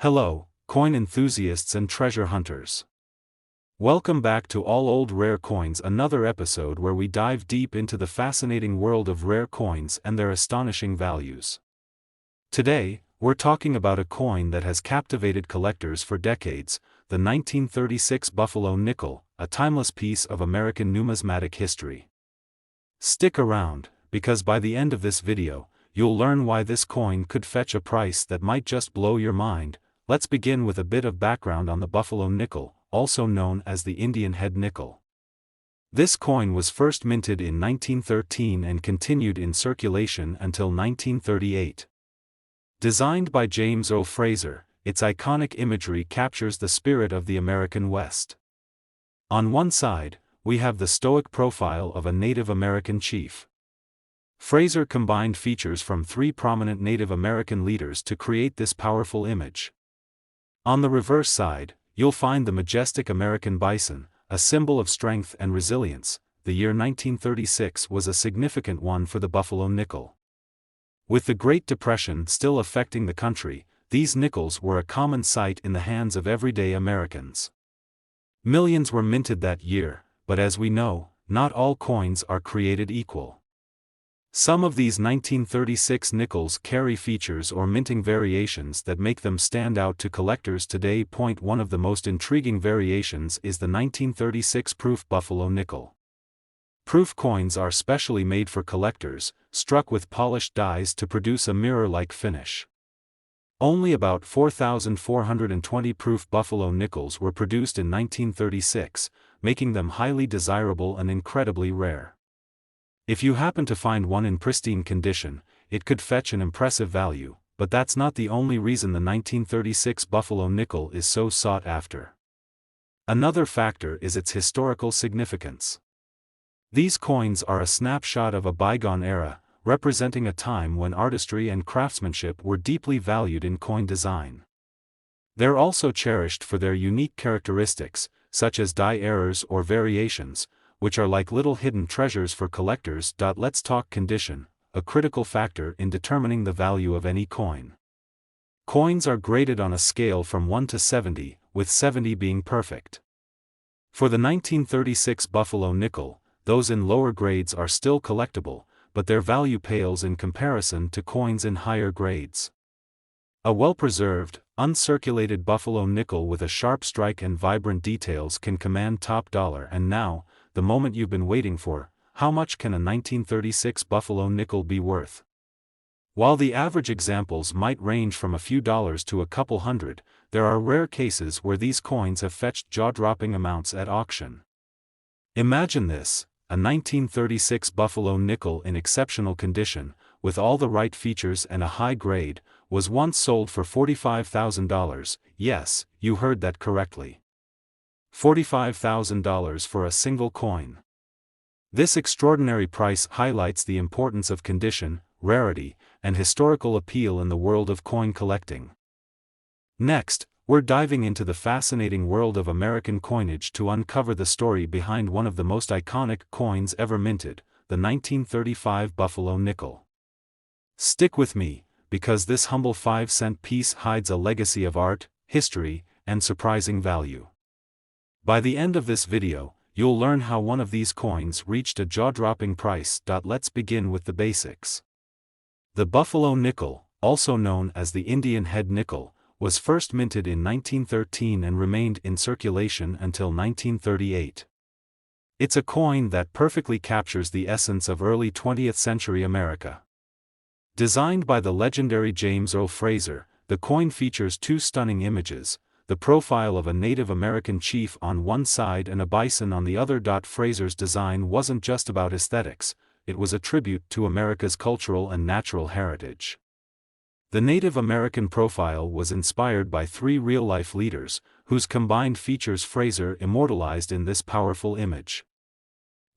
Hello, coin enthusiasts and treasure hunters. Welcome back to All Old Rare Coins, another episode where we dive deep into the fascinating world of rare coins and their astonishing values. Today, we're talking about a coin that has captivated collectors for decades, the 1936 Buffalo nickel, a timeless piece of American numismatic history. Stick around, because by the end of this video, you'll learn why this coin could fetch a price that might just blow your mind. Let's begin with a bit of background on the Buffalo nickel, also known as the Indian head nickel. This coin was first minted in 1913 and continued in circulation until 1938. Designed by James O. Fraser, its iconic imagery captures the spirit of the American West. On one side, we have the stoic profile of a Native American chief. Fraser combined features from three prominent Native American leaders to create this powerful image. On the reverse side, you'll find the majestic American bison, a symbol of strength and resilience. The year 1936 was a significant one for the Buffalo nickel. With the Great Depression still affecting the country, these nickels were a common sight in the hands of everyday Americans. Millions were minted that year, but as we know, not all coins are created equal. Some of these 1936 nickels carry features or minting variations that make them stand out to collectors today. One of the most intriguing variations is the 1936 proof Buffalo nickel. Proof coins are specially made for collectors, struck with polished dies to produce a mirror-like finish. Only about 4,420 proof Buffalo nickels were produced in 1936, making them highly desirable and incredibly rare. If you happen to find one in pristine condition, it could fetch an impressive value, but that's not the only reason the 1936 Buffalo nickel is so sought after. Another factor is its historical significance. These coins are a snapshot of a bygone era, representing a time when artistry and craftsmanship were deeply valued in coin design. They're also cherished for their unique characteristics, such as die errors or variations, which are like little hidden treasures for collectors. Let's talk condition, a critical factor in determining the value of any coin. Coins are graded on a scale from 1 to 70, with 70 being perfect. For the 1936 Buffalo nickel, those in lower grades are still collectible, but their value pales in comparison to coins in higher grades. A well-preserved, uncirculated Buffalo nickel with a sharp strike and vibrant details can command top dollar. And now, the moment you've been waiting for: how much can a 1936 Buffalo nickel be worth? While the average examples might range from a few dollars to a couple hundred, there are rare cases where these coins have fetched jaw-dropping amounts at auction. Imagine this: a 1936 Buffalo nickel in exceptional condition, with all the right features and a high grade, was once sold for $45,000. Yes, you heard that correctly. $45,000 for a single coin. This extraordinary price highlights the importance of condition, rarity, and historical appeal in the world of coin collecting. Next, we're diving into the fascinating world of American coinage to uncover the story behind one of the most iconic coins ever minted, the 1935 Buffalo nickel. Stick with me, because this humble 5-cent piece hides a legacy of art, history, and surprising value. By the end of this video, you'll learn how one of these coins reached a jaw-dropping price. Let's begin with the basics. The Buffalo nickel, also known as the Indian head nickel, was first minted in 1913 and remained in circulation until 1938. It's a coin that perfectly captures the essence of early 20th century America. Designed by the legendary James O. Fraser, the coin features two stunning images: the profile of a Native American chief on one side and a bison on the other. Fraser's design wasn't just about aesthetics, it was a tribute to America's cultural and natural heritage. The Native American profile was inspired by three real-life leaders, whose combined features Fraser immortalized in this powerful image.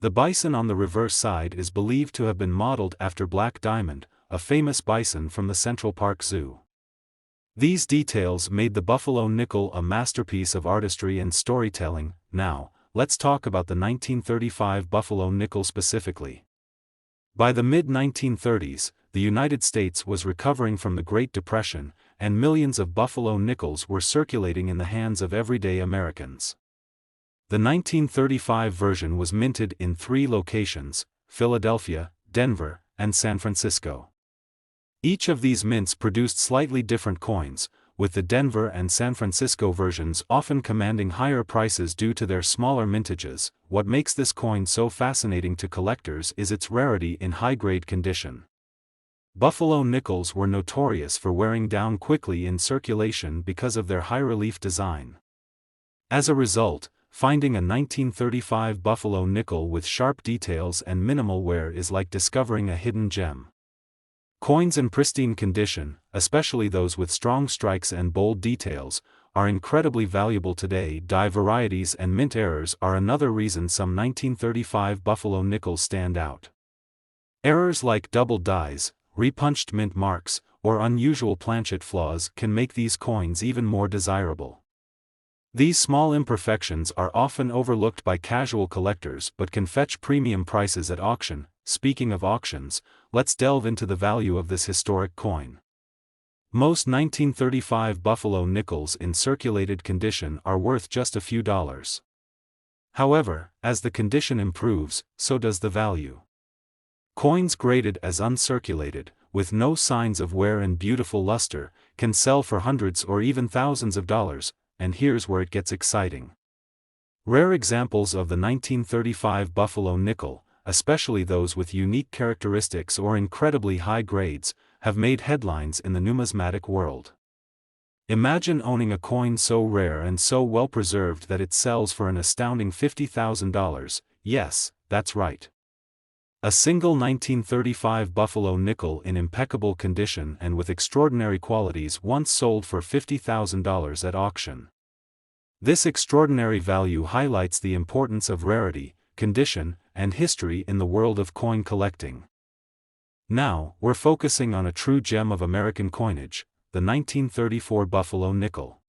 The bison on the reverse side is believed to have been modeled after Black Diamond, a famous bison from the Central Park Zoo. These details made the Buffalo nickel a masterpiece of artistry and storytelling. Now, let's talk about the 1935 Buffalo nickel specifically. By the mid-1930s, the United States was recovering from the Great Depression, and millions of Buffalo nickels were circulating in the hands of everyday Americans. The 1935 version was minted in 3 locations: Philadelphia, Denver, and San Francisco. Each of these mints produced slightly different coins, with the Denver and San Francisco versions often commanding higher prices due to their smaller mintages. What makes this coin so fascinating to collectors is its rarity in high-grade condition. Buffalo nickels were notorious for wearing down quickly in circulation because of their high-relief design. As a result, finding a 1935 Buffalo nickel with sharp details and minimal wear is like discovering a hidden gem. Coins in pristine condition, especially those with strong strikes and bold details, are incredibly valuable today. Die varieties and mint errors are another reason some 1935 Buffalo nickels stand out. Errors like double dies, repunched mint marks, or unusual planchet flaws can make these coins even more desirable. These small imperfections are often overlooked by casual collectors but can fetch premium prices at auction. Speaking of auctions, let's delve into the value of this historic coin. Most 1935 Buffalo nickels in circulated condition are worth just a few dollars. However, as the condition improves, so does the value. Coins graded as uncirculated, with no signs of wear and beautiful luster, can sell for hundreds or even thousands of dollars, and here's where it gets exciting. Rare examples of the 1935 Buffalo nickel, especially those with unique characteristics or incredibly high grades, have made headlines in the numismatic world. Imagine owning a coin so rare and so well preserved that it sells for an astounding $50,000. Yes, that's right. A single 1935 Buffalo nickel in impeccable condition and with extraordinary qualities once sold for $50,000 at auction. This extraordinary value highlights the importance of rarity, condition, and history in the world of coin collecting. Now, we're focusing on a true gem of American coinage, the 1934 Buffalo nickel.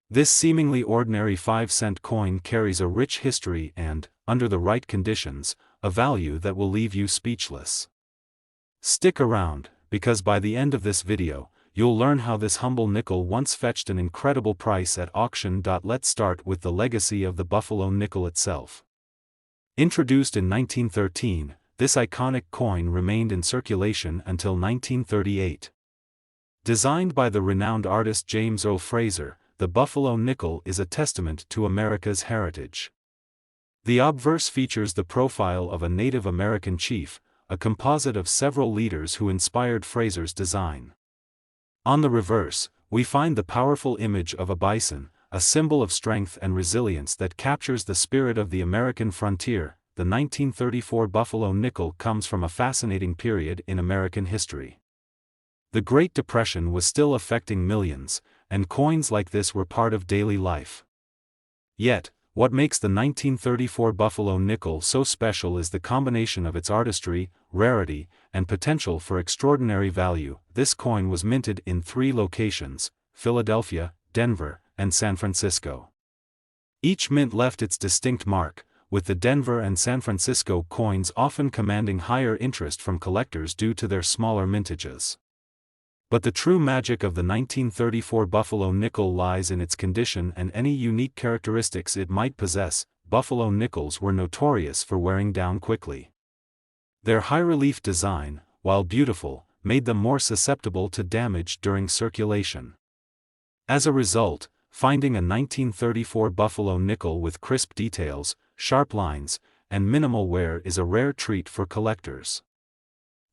This seemingly ordinary 5-cent coin carries a rich history and, under the right conditions, a value that will leave you speechless. Stick around, because by the end of this video, you'll learn how this humble nickel once fetched an incredible price at auction. Let's start with the legacy of the Buffalo nickel itself. Introduced in 1913, this iconic coin remained in circulation until 1938. Designed by the renowned artist James O. Fraser, the Buffalo nickel is a testament to America's heritage. The obverse features the profile of a Native American chief, a composite of several leaders who inspired Fraser's design. On the reverse, we find the powerful image of a bison, a symbol of strength and resilience that captures the spirit of the American frontier. The 1934 Buffalo nickel comes from a fascinating period in American history. The Great Depression was still affecting millions, and coins like this were part of daily life. Yet, what makes the 1934 Buffalo nickel so special is the combination of its artistry, rarity, and potential for extraordinary value. This coin was minted in 3 locations: Philadelphia, Denver, and San Francisco. Each mint left its distinct mark, with the Denver and San Francisco coins often commanding higher interest from collectors due to their smaller mintages. But the true magic of the 1934 Buffalo nickel lies in its condition and any unique characteristics it might possess. Buffalo nickels were notorious for wearing down quickly. Their high-relief design, while beautiful, made them more susceptible to damage during circulation. As a result, finding a 1934 Buffalo nickel with crisp details, sharp lines, and minimal wear is a rare treat for collectors.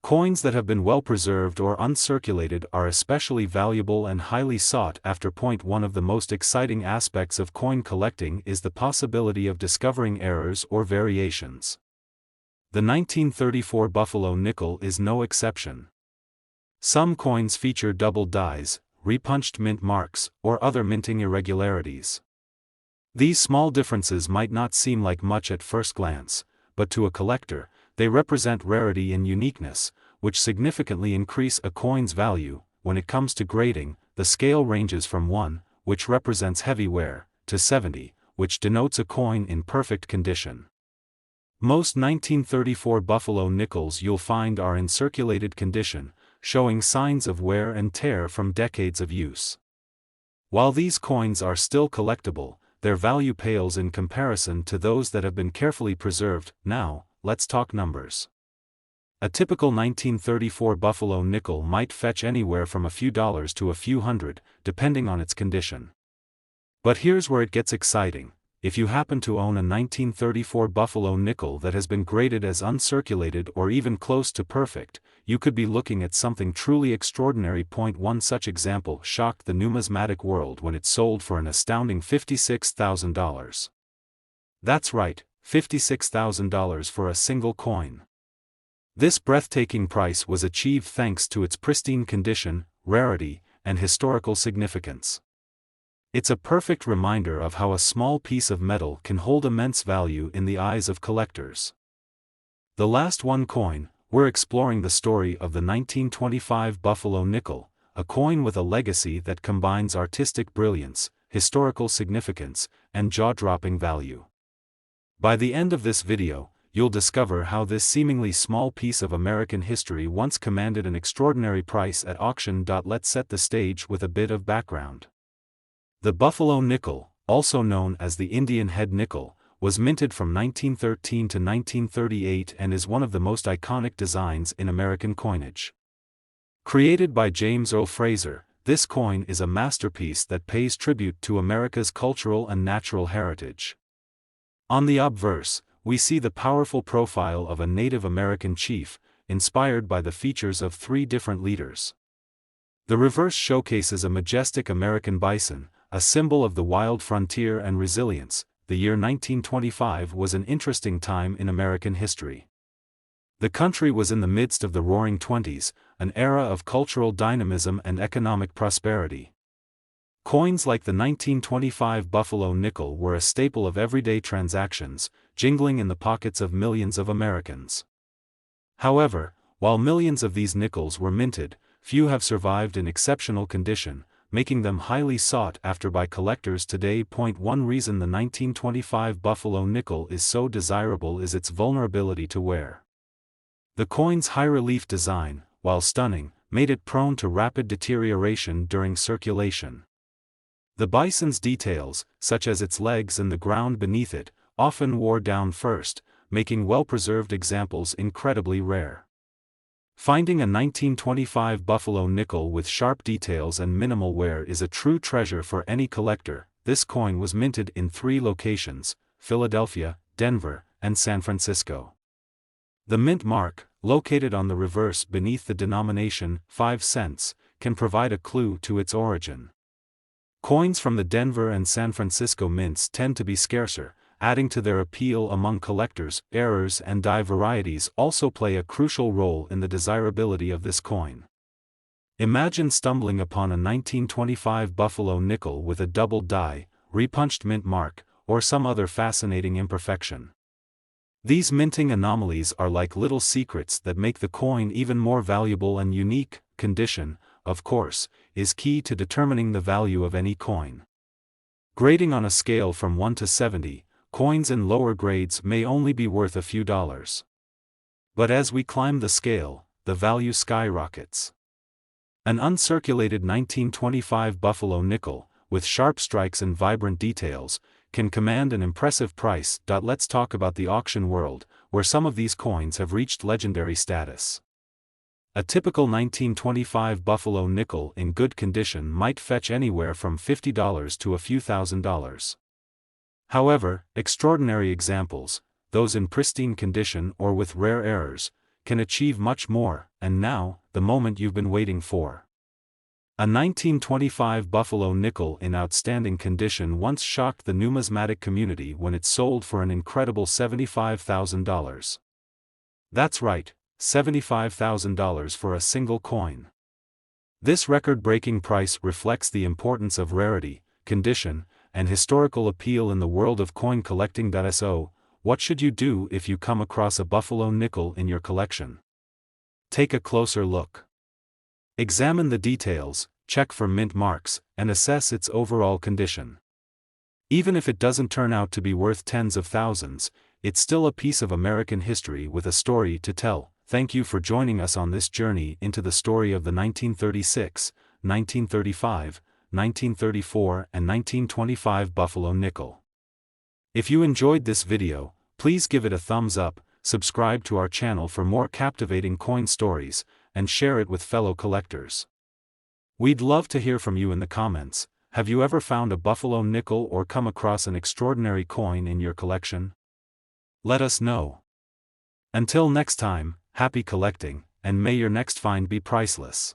Coins that have been well preserved or uncirculated are especially valuable and highly sought after. One of the most exciting aspects of coin collecting is the possibility of discovering errors or variations. The 1934 Buffalo nickel is no exception. Some coins feature double dies, repunched mint marks, or other minting irregularities. These small differences might not seem like much at first glance, but to a collector, they represent rarity and uniqueness, which significantly increase a coin's value. When it comes to grading, the scale ranges from 1, which represents heavy wear, to 70, which denotes a coin in perfect condition. Most 1934 Buffalo nickels you'll find are in circulated condition, showing signs of wear and tear from decades of use. While these coins are still collectible, their value pales in comparison to those that have been carefully preserved. Now, let's talk numbers. A typical 1934 Buffalo nickel might fetch anywhere from a few dollars to a few hundred, depending on its condition. But here's where it gets exciting. If you happen to own a 1934 Buffalo nickel that has been graded as uncirculated or even close to perfect, you could be looking at something truly extraordinary. One such example shocked the numismatic world when it sold for an astounding $56,000. That's right, $56,000 for a single coin. This breathtaking price was achieved thanks to its pristine condition, rarity, and historical significance. It's a perfect reminder of how a small piece of metal can hold immense value in the eyes of collectors. The last one coin, we're exploring the story of the 1925 Buffalo nickel, a coin with a legacy that combines artistic brilliance, historical significance, and jaw-dropping value. By the end of this video, you'll discover how this seemingly small piece of American history once commanded an extraordinary price at auction. Let's set the stage with a bit of background. The Buffalo nickel, also known as the Indian head nickel, was minted from 1913 to 1938 and is one of the most iconic designs in American coinage. Created by James Earl Fraser, this coin is a masterpiece that pays tribute to America's cultural and natural heritage. On the obverse, we see the powerful profile of a Native American chief, inspired by the features of three different leaders. The reverse showcases a majestic American bison, a symbol of the wild frontier and resilience. The year 1925 was an interesting time in American history. The country was in the midst of the Roaring Twenties, an era of cultural dynamism and economic prosperity. Coins like the 1925 Buffalo nickel were a staple of everyday transactions, jingling in the pockets of millions of Americans. However, while millions of these nickels were minted, few have survived in exceptional condition, making them highly sought after by collectors today. One reason the 1925 Buffalo nickel is so desirable is its vulnerability to wear. The coin's high-relief design, while stunning, made it prone to rapid deterioration during circulation. The bison's details, such as its legs and the ground beneath it, often wore down first, making well-preserved examples incredibly rare. Finding a 1925 Buffalo nickel with sharp details and minimal wear is a true treasure for any collector. This coin was minted in 3 locations: Philadelphia, Denver, and San Francisco. The mint mark, located on the reverse beneath the denomination, 5 cents, can provide a clue to its origin. Coins from the Denver and San Francisco mints tend to be scarcer, adding to their appeal among collectors. Errors and die varieties also play a crucial role in the desirability of this coin. Imagine stumbling upon a 1925 Buffalo nickel with a double die, repunched mint mark, or some other fascinating imperfection. These minting anomalies are like little secrets that make the coin even more valuable and unique. Condition, of course, is key to determining the value of any coin. Grading on a scale from 1 to 70, coins in lower grades may only be worth a few dollars. But as we climb the scale, the value skyrockets. An uncirculated 1925 Buffalo nickel, with sharp strikes and vibrant details, can command an impressive price. Let's talk about the auction world, where some of these coins have reached legendary status. A typical 1925 Buffalo nickel in good condition might fetch anywhere from $50 to a few $1,000s. However, extraordinary examples, those in pristine condition or with rare errors, can achieve much more. And now, the moment you've been waiting for. A 1925 Buffalo nickel in outstanding condition once shocked the numismatic community when it sold for an incredible $75,000. That's right, $75,000 for a single coin. This record-breaking price reflects the importance of rarity, condition, and historical appeal in the world of coin collecting. So, what should you do if you come across a Buffalo nickel in your collection? Take a closer look. Examine the details, check for mint marks, and assess its overall condition. Even if it doesn't turn out to be worth tens of thousands, it's still a piece of American history with a story to tell. thank you for joining us on this journey into the story of the 1936, 1935, 1934 and 1925 Buffalo nickel. If you enjoyed this video, please give it a thumbs up, subscribe to our channel for more captivating coin stories, and share it with fellow collectors. We'd love to hear from you in the comments. Have you ever found a Buffalo nickel or come across an extraordinary coin in your collection? Let us know. Until next time, happy collecting, and may your next find be priceless.